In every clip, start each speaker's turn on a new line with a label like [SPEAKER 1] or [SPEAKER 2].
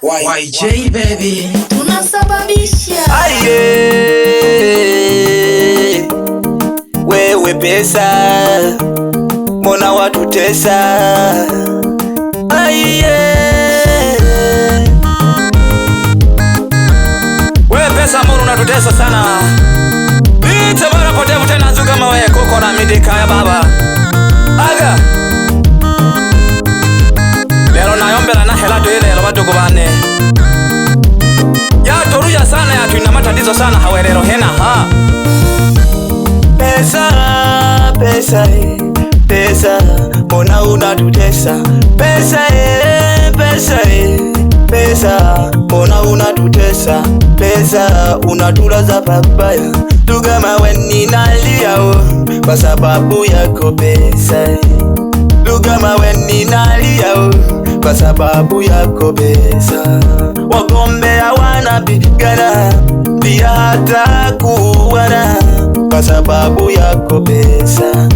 [SPEAKER 1] YJ baby,
[SPEAKER 2] tunasababisha.
[SPEAKER 3] Aye, wewe pesa, mbona watutesa? Aye, wewe pesa, mbona unatutesa sana? Nite mara potevu tena nzu kama wewe koko na midika ya baba. Aga lero nayombela na hela doile watu kubane ya toruya sana ya tuina matatizo sana hawerero hena ha. Pesa, pesa, pesa, mbona unatutesa? Pesa, pesa, pesa, mbona unatutesa? Pesa, unatulaza babaya tugama weni nalia kwa sababu yako pesa. Tugama weni nalia kwa sababu yako pesa. Wagombea wanapigana pia hata kuuana kwa sababu yako pesa.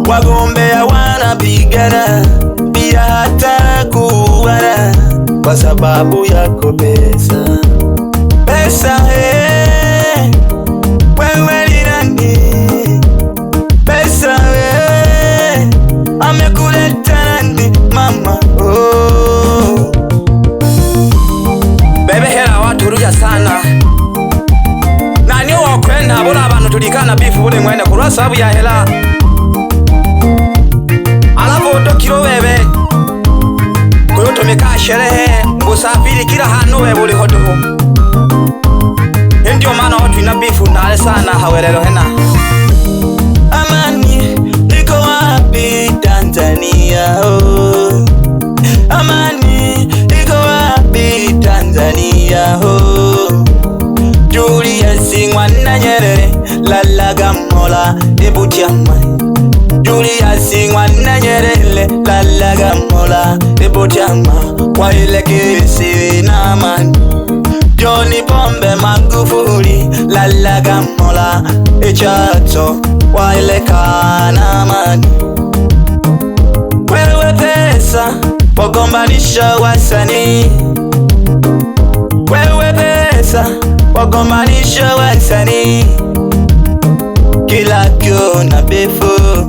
[SPEAKER 3] Wagombea wanapigana pia hata kuuana kwa sababu yako pesa. Pesa wewe ni nani? Pesa amekuleta nani mama? Oh. Bebe hela watu ruja sana. Nani wakwenda bona abantu tulikana bifu bule mwene kulwa sababu ya hela. Alafu dokiro bebe kuyotomeka sherehe ngusafiri kila hanu wewe buli hodo. Ndio maana watu ina bifu na sana hawerero hena. Amani niko wapi Tanzania? Oh. Amani niko wapi Tanzania? Oh. Julius Mwana Nyerere lalaga mola ebutiama. Julius Mwana Nyerere lalaga mola ebutiama. Kwa ile kesi na amani John Pombe Magufuli lalaga mola echato wa ile kana amani. Wewe pesa wagombanisha wasanii. Wewe pesa wagombanisha wasanii. Kila kiona befu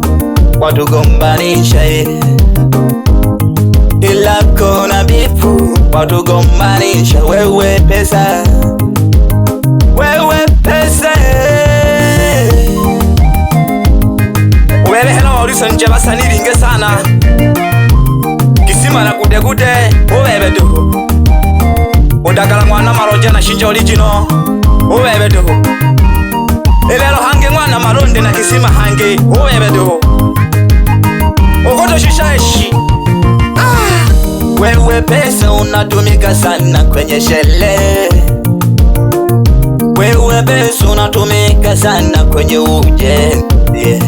[SPEAKER 3] watugombanisha kila kona bifu watugombanisha. Wewe pesa, wewe pesa. Wewe hela waulisa nje basani ringe sana. Kisima na kude kude wewe do. Udagala mwana maroja na shinja original wewe do. Elelo hange mwana maronde na kisima hange wewe do. Okoto shishaeshi. Wewe pesa unatumika sana kwenye shele. Wewe pesa unatumika sana kwenye ujenzi.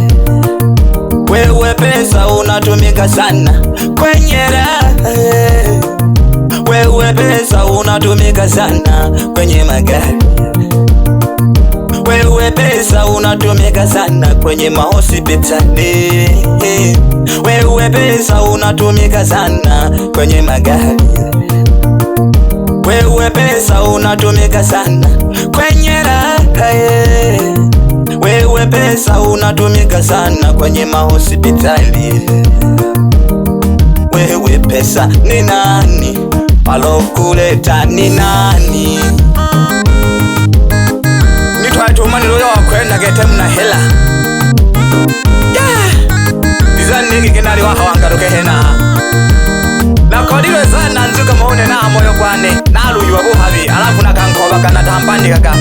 [SPEAKER 3] Wewe pesa unatumika sana kwenye raha. Wewe pesa unatumika sana kwenye magari. Wewe pesa unatumika sana kwenye mahospitali. Wewe pesa unatumika sana kwenye magari. Wewe pesa unatumika sana kwenye raha. Wewe pesa unatumika sana kwenye mahospitali. Wewe pesa ni nani? Alokuleta ni nani? Nitwatumani loyo wakwenda gete mna hela. Nizani kinali waha wangaruke hena. Na kodilwe sana nzuka maone na moyo kwane. Na luyu wabu havi alafu na kankoba kana tambandi kaka.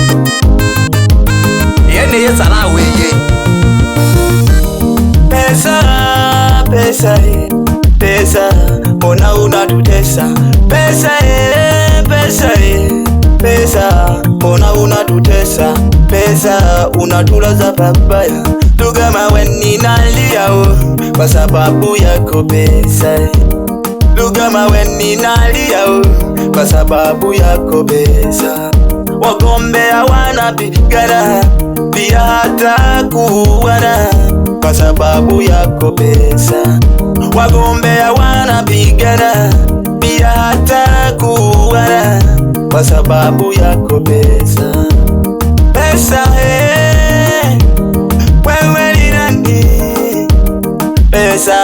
[SPEAKER 3] Yene yesa na weye. Pesa, pesa, pesa, mbona unatutesa? Pesa, pesa, pesa, mbona unatutesa? Pesa, unatulaza babaya tugama weni nalia kwa sababu yako pesa. Tugama weni nalia kwa sababu yako pesa. Wagombea wanapigana pia hata kuuana kwa sababu yako pesa. Wagombea wanapigana pia hata kuuana kwa sababu yako pesa. Pesa wewe ni nani? Pesa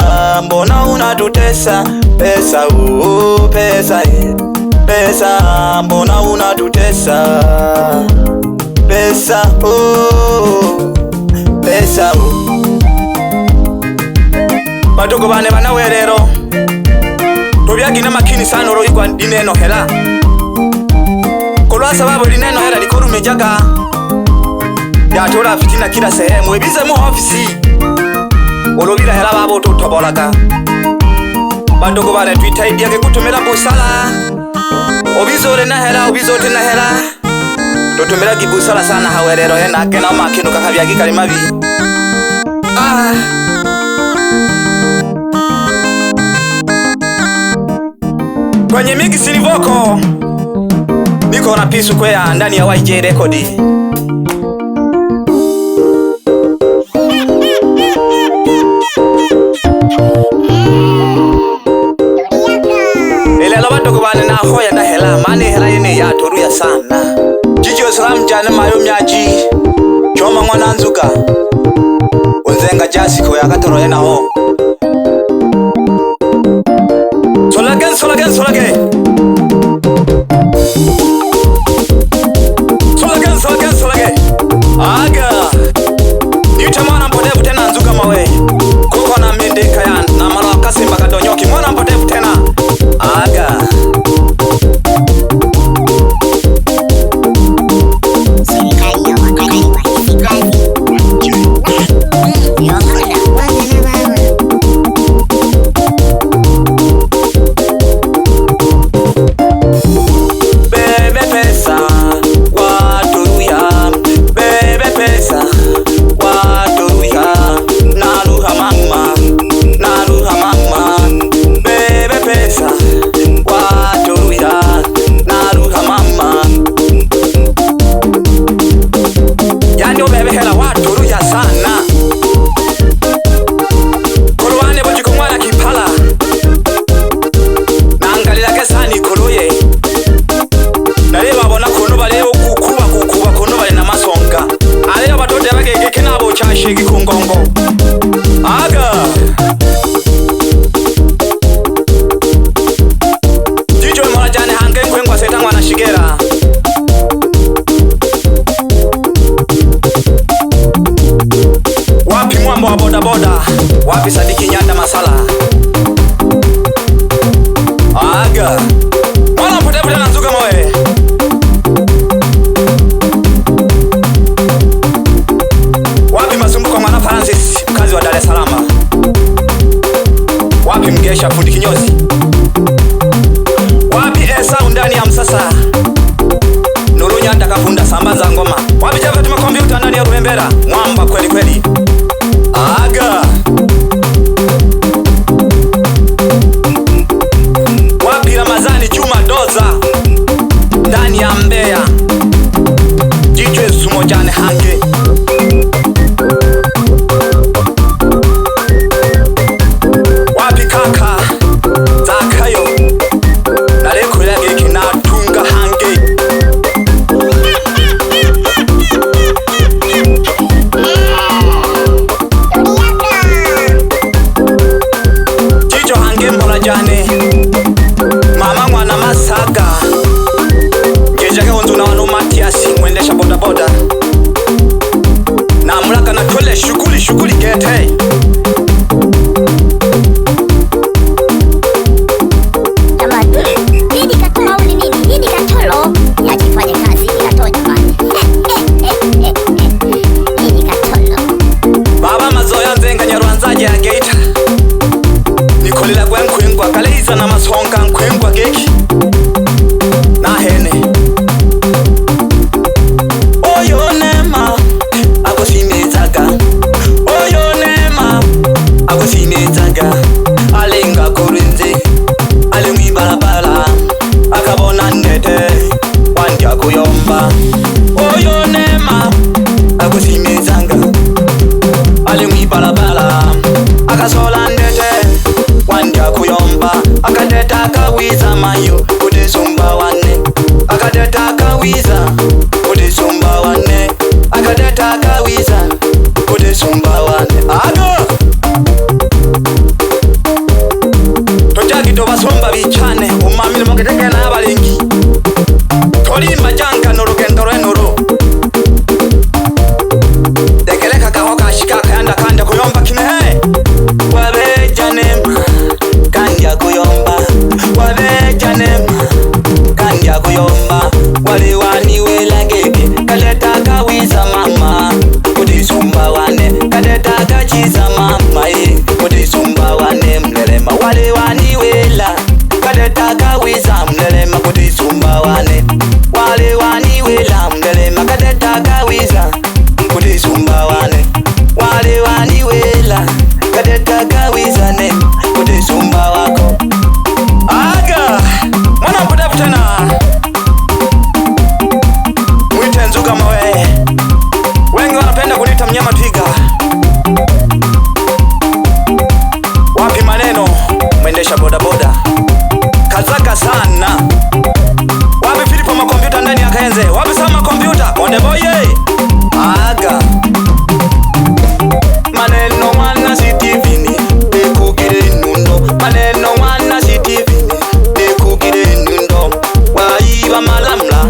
[SPEAKER 3] mbona unatutesa? Pesa pesa pesa mbona unatutesa? Pesa pesa Batuko bane banawe rero tobyagina makini sana oroigwa dineno hela kolwa sababu dineno hela likorumejaga yatora fitina kila sehemu ebize mu ofisi olobira hela babo tutobolaga Batuko bane twitaidia ke kutumira busala obizore na hela obizote na hela tutumira kibusala sana hawe rero hena kena makino kakabyagi kalimabi Kwenye mix ni voko niko na pisu kwea ndani ya YJ Record. Ile lo Batuko bane na hoya na hela mani hela yene ya toruya sana Jijo salam jana mayo myaji choma mwana nzuka unzenga jasi ko yakatoro yena ho Solage Solage Solage Aga Niute mwana mpotevu tena nzuka mawe Kuko na mindika ya na mara kasimba kadonyoki mwana mpotevu tena Aga Shigi kungongo Aga Jijo mwana jane hange kwengwa setangwa na shigera Wapi mwambo wa boda boda Wapi Sadiki Nyanda Masala Aga Mwana mpotevu tena nzuka moe Francis mkazi wa Dar es Salaam Wapi Mgesha fundi kinyozi Wapi Esau ndani ya Msasa Nurunya ndakafunda sambaza ngoma Wapi Java tuma kompyuta ndani ya Ruhembera mwamba kweli kweli Aga Wapi Ramazani Chuma Doza ndani ya Mbeya Jijwe Sumojane Hange Mama mwana Masaga Ngejake honzu na wano Matiasi mwendesha boda boda Na mulaka na tole shughuli gete
[SPEAKER 4] Hidi katolo uli nini? Hidi katolo ya jifanye kazi katoa jamani Hidi katolo
[SPEAKER 3] Baba mazoya nzenga nyaruanzaje ya Geita Nikolila kwa nkwengwa kaleiza na masonga nkwengwa geki Na hene Oyo nema Agosimezaga Oyo nema Agosimezaga Alenga korinze Alengwi balabala Akabona ndete Wandya kuyomba Oyo nema Agosimezanga Alengwi balabala Akasola ndete Wandya kuyomba Akateta akadeta kawiza mayo udisumba wane akadeta kawiza udisumba wane akadeta kawiza udisumba wane aga tojagi tobasomba bichane umamile moketeke na abalengi tolimba janka n'olugendo lwenolo dekeleka kaho kashika kayanda kanda kuyomba kinehe wabejanema kandya kuyomba wabejanema kandya kuyomba waliwani welagege kaleta kawiza mama udisumba wane kaleta kachiza mama udisumba wane mlelema waliwani wela kaleta kawiza mlelema udisumba wane waliwani wela mlelema kaleta kawiza udisumba wane waliwani wela kaleta kawiza ne udisumba wako aga mwana mputa putana mwite nzuga mawe wengi wanapenda kunita mnyama twiga wapi maneno mwendesha bodaboda kazaka sana wapi Filipo makompyuta ndani ya kaenze wapi sama kompyuta konde boye aga maneno wana sitivini dekugire nundo maneno wana sitivini dekugire nundo waiba malamla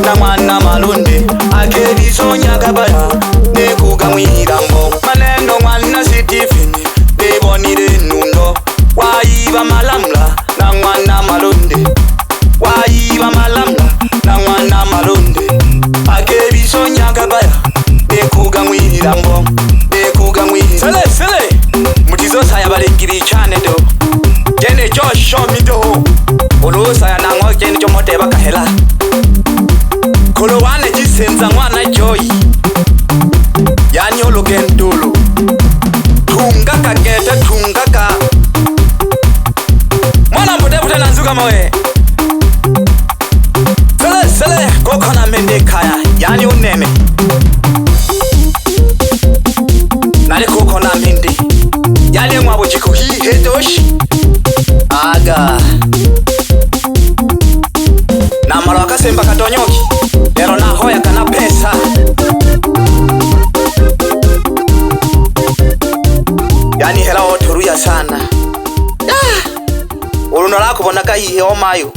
[SPEAKER 3] na mwana malonde akebisonya kabaya dekugamwirambo maneno wana sitivini debonire nundo waiba malamla na mwana malonde waiba malamla na mwana malonde akebisonya kabaya dekugamwirambo sele sele mutizo saya balengiri chane do jene josho mido ulusa ya nangwa jene jomote bakahela kolowane jisenza mwana joy yani ologendulu tungaka gete tungaka mwana mpote na nzuga mawe sele sele koko na mende kaya yani uneme nale koko na mende yani mwabo jiko hii hetoshi aga na mara wakasemba katonyoki lero na hoya kana pesa yani hela otoruya sana uluno lako bonaka hihe omayo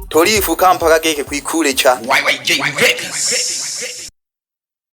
[SPEAKER 3] torifu kampaka keke kwikule cha
[SPEAKER 1] YYJ Records.